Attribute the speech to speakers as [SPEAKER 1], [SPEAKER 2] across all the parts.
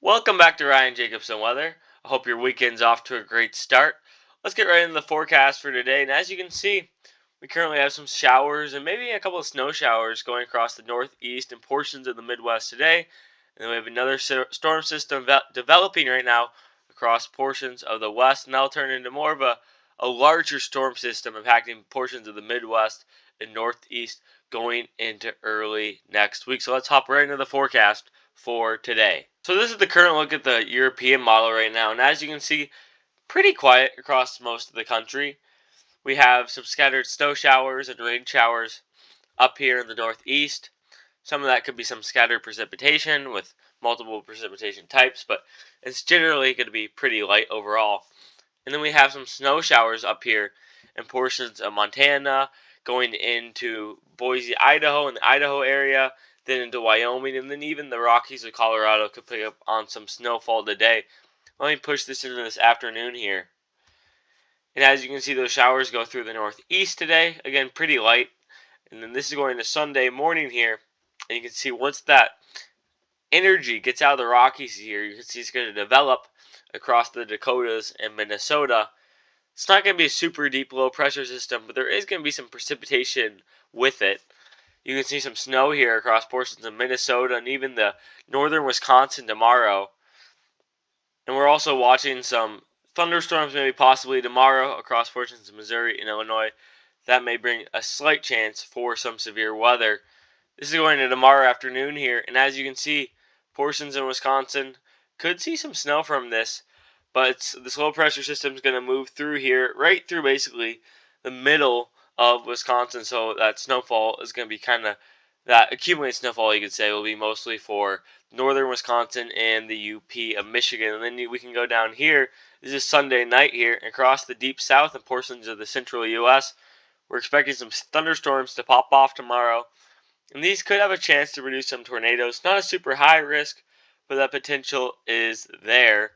[SPEAKER 1] Welcome back to Ryan Jacobson Weather. I hope your weekend's off to a great start. Let's get right into the forecast for today. And as you can see, we currently have some showers and maybe a couple of snow showers going across the northeast and portions of the Midwest today. And then we have another storm system developing right now across portions of the west, and that'll turn into more of a larger storm system impacting portions of the Midwest and northeast going into early next week. So let's hop right into the forecast for today. So this is the current look at the European model right now, and as you can see, pretty quiet across most of the country. We have some scattered snow showers and rain showers up here in the northeast. Some of that could be some scattered precipitation with multiple precipitation types, but it's generally going to be pretty light overall. And then we have some snow showers up here in portions of Montana, going into Boise, Idaho, and the Idaho area, then into Wyoming, and then even the Rockies of Colorado could pick up on some snowfall today. Let me push this into this afternoon here. And as you can see, those showers go through the northeast today. Again, pretty light. And then this is going to Sunday morning here. And you can see once that energy gets out of the Rockies here, you can see it's going to develop across the Dakotas and Minnesota. It's not going to be a super deep low pressure system, but there is going to be some precipitation with it. You can see some snow here across portions of Minnesota and even the northern Wisconsin tomorrow. And we're also watching some thunderstorms maybe possibly tomorrow across portions of Missouri and Illinois. That may bring a slight chance for some severe weather. This is going to tomorrow afternoon here, and as you can see, portions in Wisconsin could see some snow from this, but this low pressure system is going to move through here, right through basically the middle of Wisconsin, so that snowfall is going to be kind of, that accumulated snowfall you could say will be mostly for northern Wisconsin and the UP of Michigan. And then we can go down here. This is Sunday night here, across the deep south and portions of the central U.S. We're expecting some thunderstorms to pop off tomorrow, and these could have a chance to produce some tornadoes. Not a super high risk, but that potential is there.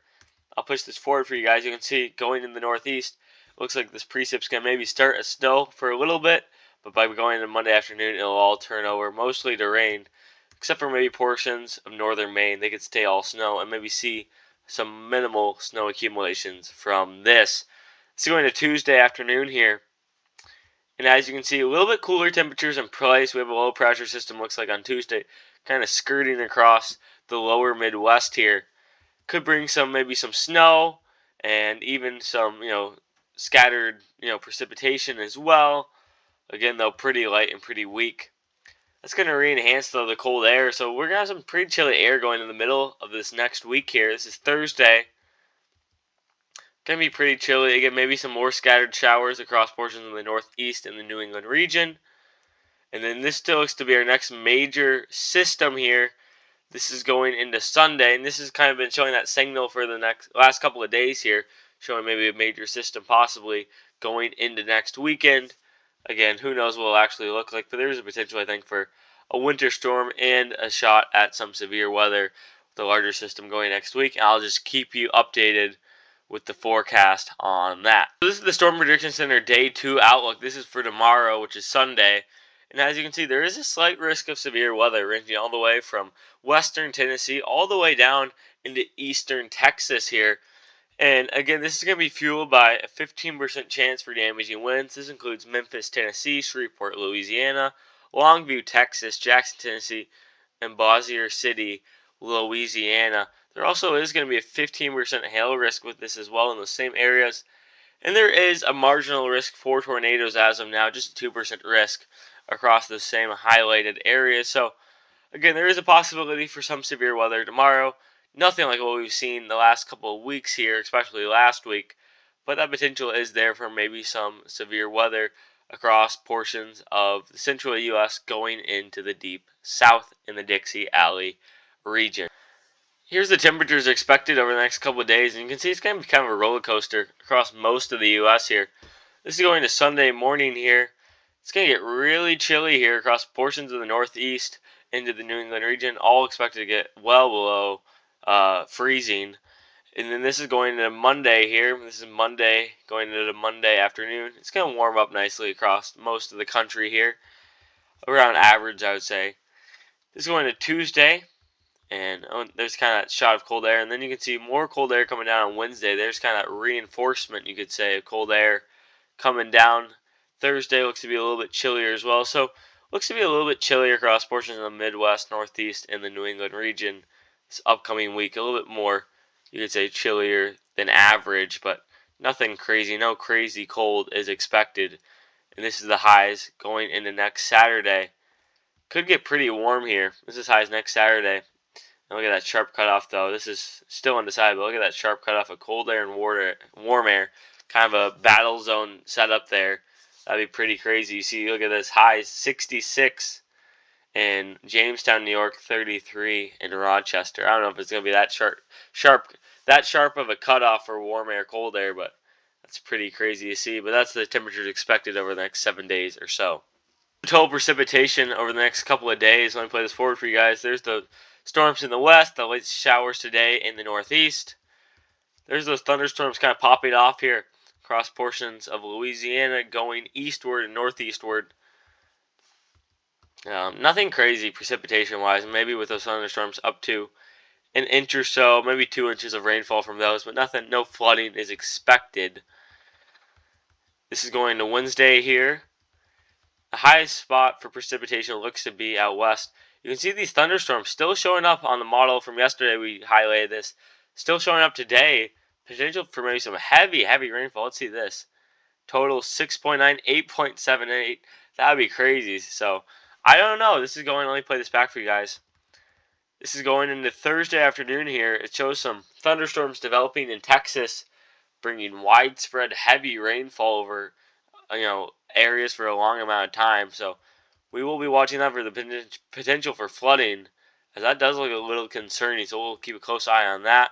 [SPEAKER 1] I'll push this forward for you guys. You can see going in the northeast, looks like this precip's going to maybe start as snow for a little bit, but by going into Monday afternoon, it'll all turn over mostly to rain, except for maybe portions of northern Maine. They could stay all snow and maybe see some minimal snow accumulations from this. It's going to Tuesday afternoon here. And as you can see, a little bit cooler temperatures in place. We have a low pressure system, looks like on Tuesday, kind of skirting across the lower Midwest here. Could bring maybe some snow and even some, scattered, precipitation as well. Again, though, pretty light and pretty weak. That's going to re-enhance, though, the cold air. So we're going to have some pretty chilly air going in the middle of this next week here. This is Thursday. Going to be pretty chilly. Again, maybe some more scattered showers across portions of the northeast and the New England region. And then this still looks to be our next major system here. This is going into Sunday, and this has kind of been showing that signal for the last couple of days here, showing maybe a major system possibly going into next weekend. Again, who knows what it'll actually look like, but there's a potential, I think, for a winter storm and a shot at some severe weather with the larger system going next week. And I'll just keep you updated with the forecast on that. So this is the Storm Prediction Center Day 2 outlook. This is for tomorrow, which is Sunday. And as you can see, there is a slight risk of severe weather ranging all the way from western Tennessee all the way down into eastern Texas here. And again, this is going to be fueled by a 15% chance for damaging winds. This includes Memphis, Tennessee, Shreveport, Louisiana, Longview, Texas, Jackson, Tennessee, and Bossier City, Louisiana. There also is going to be a 15% hail risk with this as well in those same areas. And there is a marginal risk for tornadoes as of now, just a 2% risk across the same highlighted areas. So, again, there is a possibility for some severe weather tomorrow. Nothing like what we've seen the last couple of weeks here, especially last week. But that potential is there for maybe some severe weather across portions of the central U.S. going into the deep south in the Dixie Valley region. Here's the temperatures expected over the next couple of days, and you can see it's going to be kind of a roller coaster across most of the U.S. here. This is going to Sunday morning here. It's going to get really chilly here across portions of the northeast into the New England region, all expected to get well below freezing. And then this is going into Monday here. This is Monday going into Monday afternoon. It's going to warm up nicely across most of the country here, around average, I would say. This is going to Tuesday. And there's kind of that shot of cold air, and then you can see more cold air coming down on Wednesday. There's kind of that reinforcement, you could say, of cold air coming down. Thursday looks to be a little bit chillier as well. So looks to be a little bit chillier across portions of the Midwest, Northeast, and the New England region this upcoming week. A little bit more, you could say, chillier than average, but nothing crazy. No crazy cold is expected. And this is the highs going into next Saturday. Could get pretty warm here. This is highs next Saturday. And look at that sharp cutoff, though. This is still undecided, but look at that sharp cutoff of cold air and warm air. Kind of a battle zone setup there. That'd be pretty crazy. You see, look at this high 66 in Jamestown, New York, 33 in Rochester. I don't know if it's going to be that sharp of a cutoff for warm air, cold air, but that's pretty crazy to see. But that's the temperatures expected over the next 7 days or so. Total precipitation over the next couple of days. Let me play this forward for you guys. There's the storms in the west, the late showers today in the northeast. There's those thunderstorms kind of popping off here across portions of Louisiana going eastward and northeastward. Nothing crazy precipitation-wise. Maybe with those thunderstorms up to an inch or so, maybe 2 inches of rainfall from those, but nothing, no flooding is expected. This is going to Wednesday here. The highest spot for precipitation looks to be out west. You can see these thunderstorms still showing up on the model from yesterday. We highlighted this. Still showing up today. Potential for maybe some heavy rainfall. Let's see this. Total 6.9, 8.78. That would be crazy. So, I don't know. This is going, let me play this back for you guys. This is going into Thursday afternoon here. It shows some thunderstorms developing in Texas, bringing widespread heavy rainfall over areas for a long amount of time. So we will be watching that for the potential for flooding, as that does look a little concerning. So we'll keep a close eye on that.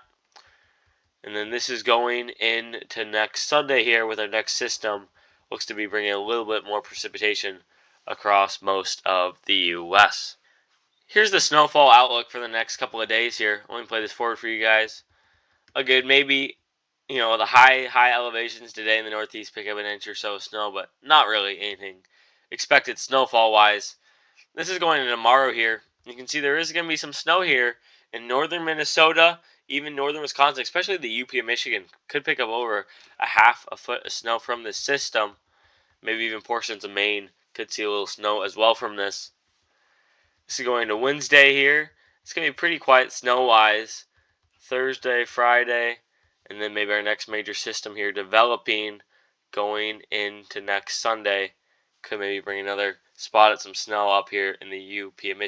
[SPEAKER 1] And then this is going into next Sunday here with our next system. Looks to be bringing a little bit more precipitation across most of the U.S. Here's the snowfall outlook for the next couple of days here. Let me play this forward for you guys. Again, maybe the high elevations today in the Northeast pick up an inch or so of snow, but not really anything expected snowfall-wise. This is going into tomorrow here. You can see there is going to be some snow here in northern Minnesota, even northern Wisconsin, especially the UP of Michigan. Could pick up over a half a foot of snow from this system. Maybe even portions of Maine could see a little snow as well from this. This is going to Wednesday here. It's going to be pretty quiet snow-wise. Thursday, Friday, and then maybe our next major system here developing going into next Sunday. Could maybe bring another spot at some snow up here in the UP of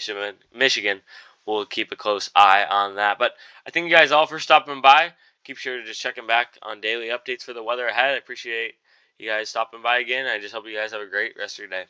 [SPEAKER 1] Michigan. We'll keep a close eye on that. But I thank you guys all for stopping by. Keep sure to just checking back on daily updates for the weather ahead. I appreciate you guys stopping by again. I just hope you guys have a great rest of your day.